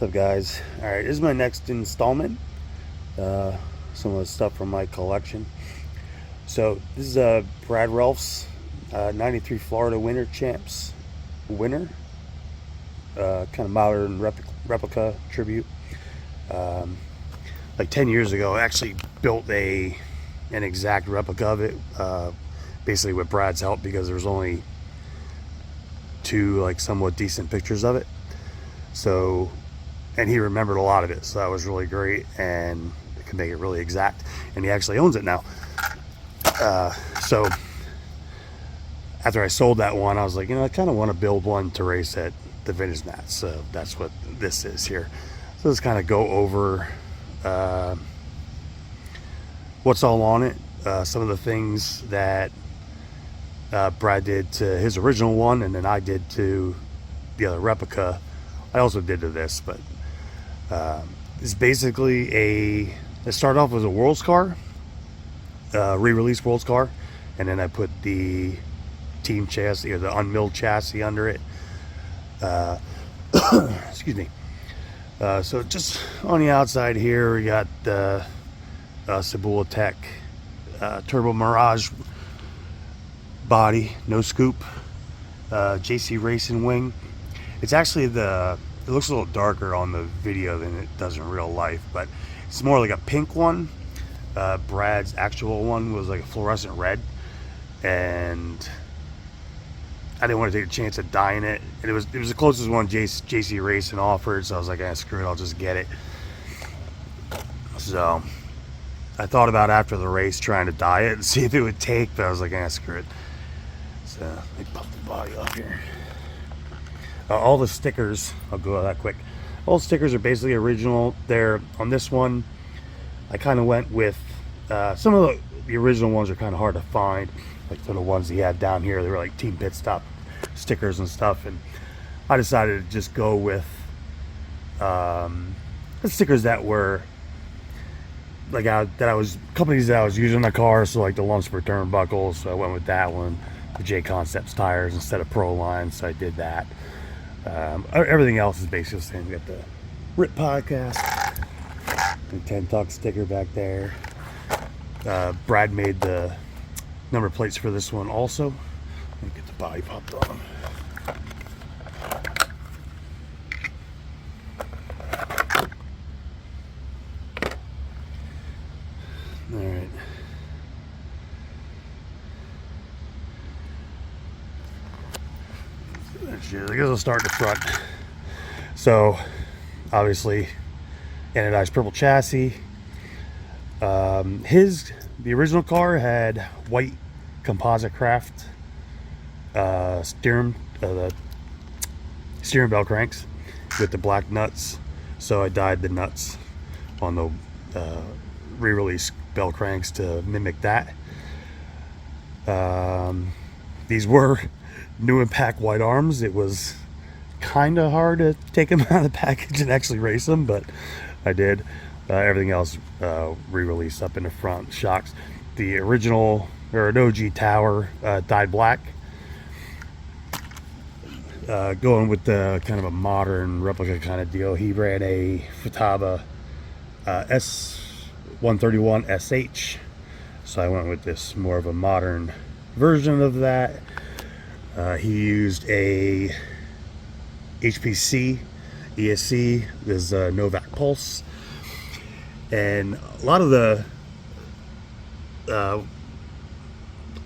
What's up, guys? Alright, this is my next installment. Some of the stuff from my collection. So this is a Brad Reelfs 93 Florida Winterchamps winner. Kind of modern replica tribute. Like 10 years ago, I actually built an exact replica of it, basically with Brad's help, because there was only two like somewhat decent pictures of it. So, and he remembered a lot of it, so that was really great, and it can make it really exact. And he actually owns it now. So after I sold that one, I was like, I kind of want to build one to race at the vintage mats. So that's what this is here. So let's kind of go over what's all on it, some of the things that Brad did to his original one, and then I did to the other replica. I also did to this, but it's basically it started off as a World's car, re-released World's car, and then I put the team chassis or the unmilled chassis under it. Excuse me. So just on the outside here, we got the Cebula Tech Turbo Mirage body, no scoop, JC Racing wing. It's actually it looks a little darker on the video than it does in real life, but it's more like a pink one. Brad's actual one was like a fluorescent red, and I didn't want to take a chance of dyeing it. And it was the closest one JC Racing offered, so I was like, screw it, I'll just get it. So I thought about after the race trying to dye it and see if it would take, but I was like, screw it. So let me pop the body up here. All the stickers, I'll go that quick. All the stickers are basically original. They're on this one. I kind of went with some of the original ones are kind of hard to find, like some of the ones he had down here. They were like Team Pit Stop stickers and stuff, and I decided to just go with the stickers that were like companies that I was using in the car. So like the Lunsford turnbuckles, so I went with that one. The J Concepts tires instead of Pro Line, so I did that. Everything else is basically the same. We got the RIP podcast, the 10 Talk sticker back there. Brad made the number plates for this one also. Let me get the body popped on. Alright. I guess I'll start in the front. So, obviously, anodized purple chassis. The original car had white composite craft steering bell cranks with the black nuts. So I dyed the nuts on the re-release bell cranks to mimic that. These were new Impact white arms. It was kind of hard to take them out of the package and actually race them, but I did. Everything else re-released up in the front. Shocks. The original, or an OG tower, dyed black. Going with the kind of a modern replica kind of deal. He ran a Futaba S131 SH, so I went with this more of a modern version of that. He used a HPC ESC, this Novak Pulse, and a lot of the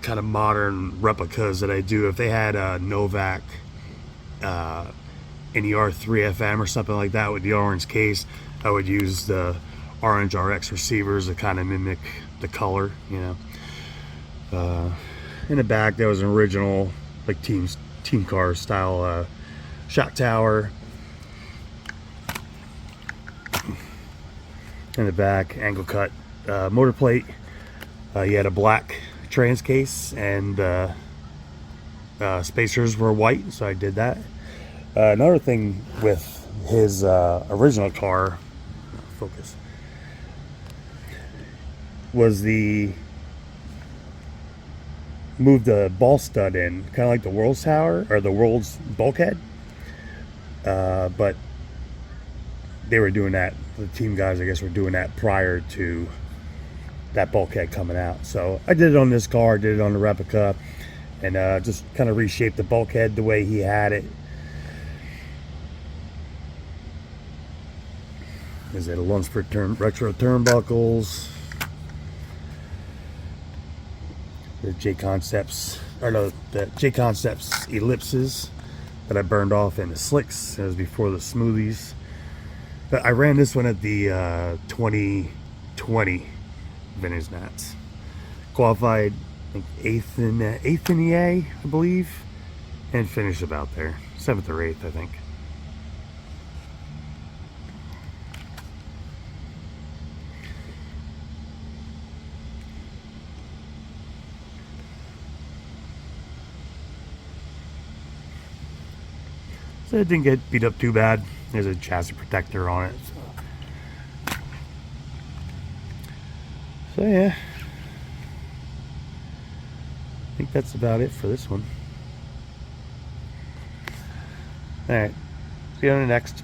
kind of modern replicas that I do, if they had a Novak NER3 FM or something like that with the orange case, I would use the orange RX receivers to kind of mimic the color, In the back, there was an original like team car style shock tower. In the back, angle cut motor plate. He had a black trans case, and spacers were white, so I did that. Another thing with his original car, focus, was moved the ball stud in, kind of like the World's tower or the World's bulkhead, but they were doing that. The team guys, I guess, were doing that prior to that bulkhead coming out. So I did it on this car, did it on the Replica, and just kind of reshaped the bulkhead the way he had it. Is it a Lunsford retro turnbuckles? The J Concepts, or no, the J Concepts ellipses that I burned off in the slicks. It was before the smoothies. But I ran this one at the 2020 Vintage Nats. Qualified, I think eighth in the A, I believe, and finished about there, 7th or 8th, I think. So it didn't get beat up too bad. There's a chassis protector on it. So yeah, I think that's about it for this one. Alright, see you on the next.